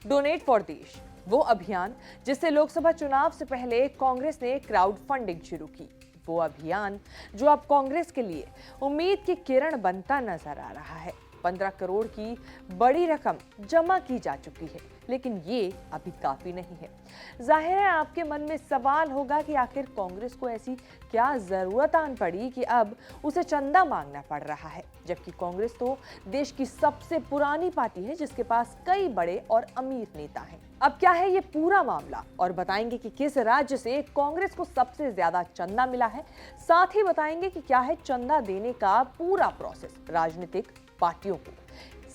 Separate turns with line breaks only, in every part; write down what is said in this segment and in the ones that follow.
Donate for देश वो अभियान जिससे लोकसभा चुनाव से पहले कांग्रेस ने क्राउड फंडिंग शुरू की। वो अभियान जो अब कांग्रेस के लिए उम्मीद की किरण बनता नजर आ रहा है। 15 करोड़ की बड़ी रकम जमा की जा चुकी है, लेकिन ये अभी काफी नहीं है। जाहिर है आपके मन में सवाल होगा कि आखिर कांग्रेस को ऐसी क्या जरूरत आन पड़ी कि अब उसे चंदा मांगना पड़ रहा है, जबकि कांग्रेस तो देश की सबसे पुरानी पार्टी है जिसके पास कई बड़े और अमीर नेता हैं। अब क्या है ये पूरा मामला और बताएंगे कि किस राज्य से कांग्रेस को सबसे ज्यादा चंदा मिला है। साथ ही बताएंगे कि क्या है चंदा देने का पूरा प्रोसेस राजनीतिक पार्टियों को।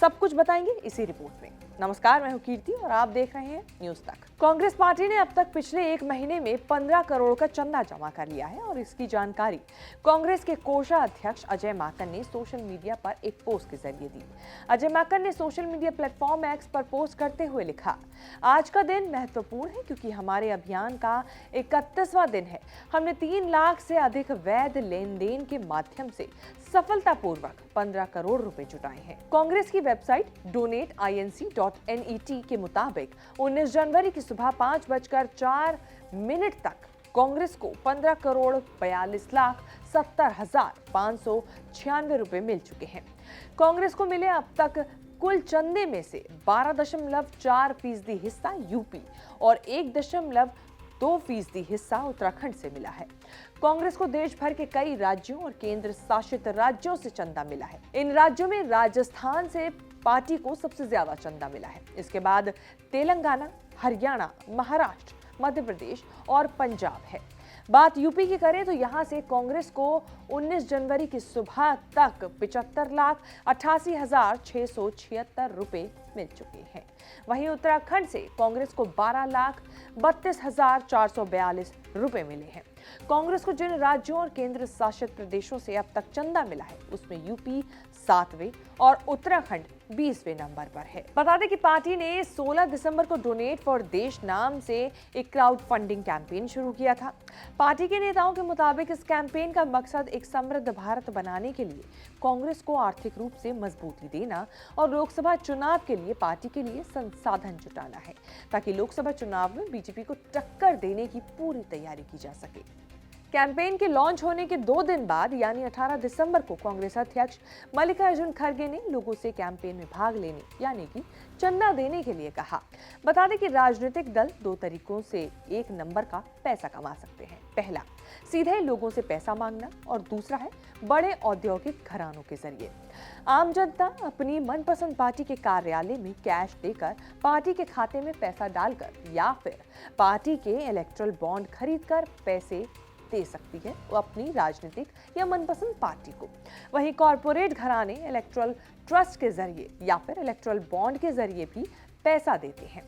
सब कुछ बताएंगे इसी रिपोर्ट में। नमस्कार, मैं हूं कीर्ति और आप देख रहे हैं न्यूज तक। कांग्रेस पार्टी ने अब तक पिछले एक महीने में 15 करोड़ का चंदा जमा कर लिया है और इसकी जानकारी कांग्रेस के कोषाध्यक्ष अजय माकन ने सोशल मीडिया पर एक पोस्ट के जरिए दी। अजय माकन ने सोशल मीडिया प्लेटफॉर्म एक्स पर पोस्ट करते हुए लिखा, आज का दिन महत्वपूर्ण है क्योंकि हमारे अभियान का 31वां दिन है। हमने 3 लाख से अधिक वैध लेन देन के माध्यम से सफलतापूर्वक 15 करोड़ रुपए जुटाए हैं। कांग्रेस की वेबसाइट donateinc.net के मुताबिक 19 जनवरी की सुबह 5:04 तक कांग्रेस को 15 करोड़ 42,70,596 रुपए मिल चुके हैं। कांग्रेस को मिले अब तक कुल चंदे में से 12.4% हिस्सा यूपी और 1.2% हिस्सा उत्तराखंड से मिला है। कांग्रेस को देश भर के कई राज्यों और केंद्र शासित राज्यों से चंदा मिला है। इन राज्यों में राजस्थान से पार्टी को सबसे ज्यादा चंदा मिला है। इसके बाद तेलंगाना, हरियाणा, महाराष्ट्र, मध्य प्रदेश और पंजाब है। बात यूपी की करें तो यहां से कांग्रेस को 19 जनवरी की सुबह तक 75,88,676 रुपए मिल चुके हैं। वहीं उत्तराखंड से कांग्रेस को 12,32,442 रुपए मिले हैं। कांग्रेस को जिन राज्यों और केंद्र शासित प्रदेशों से अब तक चंदा मिला है उसमें यूपी 7वें और उत्तराखंड 20वें नंबर पर है। बता दें कि पार्टी ने 16 दिसंबर को डोनेट फॉर देश नाम से एक क्राउड फंडिंग कैंपेन शुरू किया था। पार्टी के नेताओं के मुताबिक इस कैंपेन का मकसद एक समृद्ध भारत बनाने के लिए कांग्रेस को आर्थिक रूप से मजबूती देना और लोकसभा चुनाव के लिए पार्टी के लिए संसाधन जुटाना है, ताकि लोकसभा चुनाव में बीजेपी को टक्कर देने की पूरी तैयारी की जा सके। कैंपेन के लॉन्च होने के 2 दिन बाद यानी 18 दिसंबर को कांग्रेस अध्यक्ष मल्लिकार्जुन खड़गे ने लोगों से कैंपेन में भाग लेने यानी कि चंदा देने के लिए कहा। बता दें कि राजनीतिक दल 2 तरीकों से 1 नंबर का पैसा कमा सकते हैं। पहला, सीधे लोगों से पैसा मांगना और दूसरा है बड़े औद्योगिक घरानों के जरिए। आम जनता अपनी मनपसंद पार्टी के कार्यालय में कैश देकर पार्टी के खाते में पैसा डालकर या फिर पार्टी के इलेक्टोरल बॉन्ड खरीदकर पैसे दे सकती है वो अपनी राजनीतिक या मनपसंद पार्टी को। वहीं कॉरपोरेट घराने इलेक्टोरल ट्रस्ट के जरिए या फिर इलेक्टोरल बॉन्ड के जरिए भी पैसा देते हैं।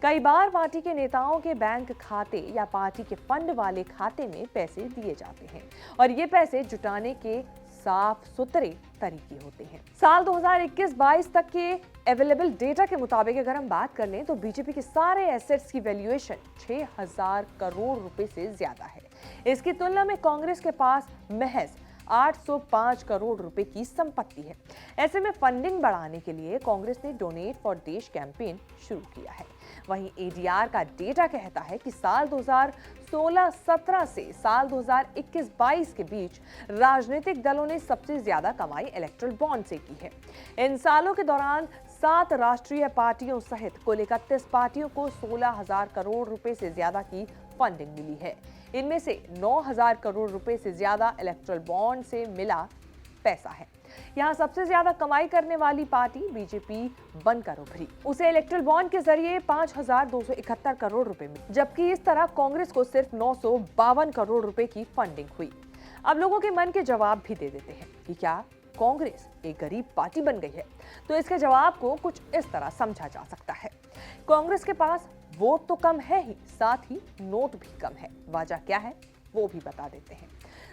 कई बार पार्टी के नेताओं के बैंक खाते या पार्टी के फंड वाले खाते में पैसे दिए जाते हैं और ये पैसे जुटाने के साफ सुथरे तरीके होते हैं। साल 2021-22 तक के अवेलेबल डेटा के मुताबिक अगर हम बात कर लें तो बीजेपी के सारे एसेट्स की वैल्यूएशन 6,000 करोड़ रुपए से ज्यादा है। इसकी तुलना में कांग्रेस के पास महज 805 करोड़ रुपए की संपत्ति है। ऐसे में फंडिंग बढ़ाने के लिए कांग्रेस ने डोनेट फॉर देश कैंपेन शुरू किया है। वहीं एडीआर का डेटा कहता है कि साल 2016-17 से साल 2021-22 के बीच राजनीतिक दलों ने सबसे ज्यादा कमाई इलेक्टोरल बॉन्ड से की है। इन सालों के दौरान 7 राष्ट्रीय पार्टियों सहित कुल 31 पार्टियों को 16,000 करोड़ रुपए से ज्यादा की फंडिंग मिली है। इनमें से 9,000 करोड़ रुपए से ज्यादा इलेक्टोरल बॉन्ड से मिला पैसा है। यहाँ सबसे ज्यादा कमाई करने वाली पार्टी बीजेपी बनकर उभरी। उसे इलेक्टोरल बॉन्ड के जरिए 5,271 करोड़ रुपए मिले, जबकि इस तरह कांग्रेस को सिर्फ 952 करोड़ रुपए की फंडिंग हुई। अब लोगों के मन के जवाब भी दे देते हैं कि क्या कांग्रेस एक गरीब पार्टी बन गई है? तो इसके जवाब को कुछ इस तरह समझा जा सकता है। कांग्रेस के पास वोट तो कम है ही, साथ ही नोट भी कम है। वजह क्या है वो भी बता देते हैं।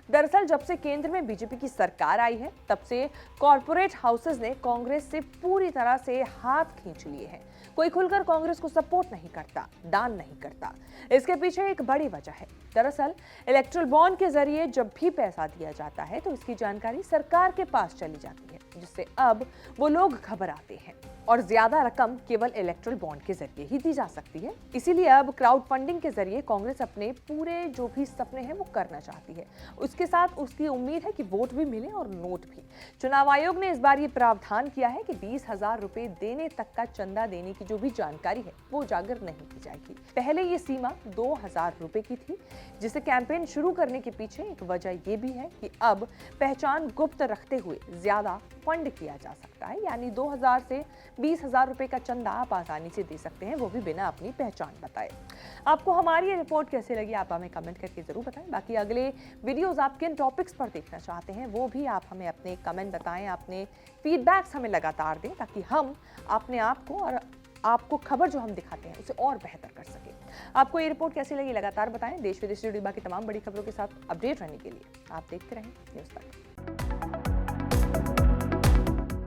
दरअसल जब से केंद्र में बीजेपी की सरकार आई है तब से कॉरपोरेट हाउसेस ने कांग्रेस से पूरी तरह से हाथ खींच लिए हैं। कोई खुलकर कांग्रेस को सपोर्ट नहीं करता, दान नहीं करता। इसके पीछे एक बड़ी वजह है। दरअसल इलेक्टोरल बॉन्ड के जरिए जब भी पैसा दिया जाता है तो इसकी जानकारी सरकार के पास चली जाती है, जिससे अब वो घबराते आते हैं और ज्यादा रकम केवल इलेक्टोरल बॉन्ड के जरिए ही दी जा सकती है। इसीलिए अब क्राउड फंडिंग के जरिए कांग्रेस अपने पूरे जो भी सपने हैं वो करना चाहती है। उसके साथ उसकी उम्मीद है कि वोट भी मिले और नोट भी। चुनाव आयोग ने इस बार ये प्रावधान किया है कि 20,000 रुपए देने तक का चंदा देने की जो भी जानकारी है वो उजागर नहीं की जाएगी। पहले ये सीमा 2,000 रुपए की थी, जिसे कैंपेन शुरू करने के पीछे एक वजह ये भी है कि अब पहचान गुप्त रखते हुए ज्यादा फंड किया जा सकता है। यानी 2,000 से 20,000 रुपए का चंदा आप आसानी से दे सकते हैं, वो भी बिना अपनी पहचान बताए। आपको हमारी ये रिपोर्ट कैसे लगी आप हमें कमेंट करके जरूर बताएं। बाकी अगले वीडियोस आप किन टॉपिक्स पर देखना चाहते हैं वो भी आप हमें अपने कमेंट बताएं, अपने फीडबैक्स हमें लगातार दें, ताकि हम अपने आप को और आपको खबर जो हम दिखाते हैं उसे और बेहतर कर सके। आपको ये रिपोर्ट कैसी लगी लगातार बताएं। देश विदेश से जुड़ी बाकी तमाम बड़ी खबरों के साथ अपडेट रहने के लिए आप देखते रहें न्यूज़ तक।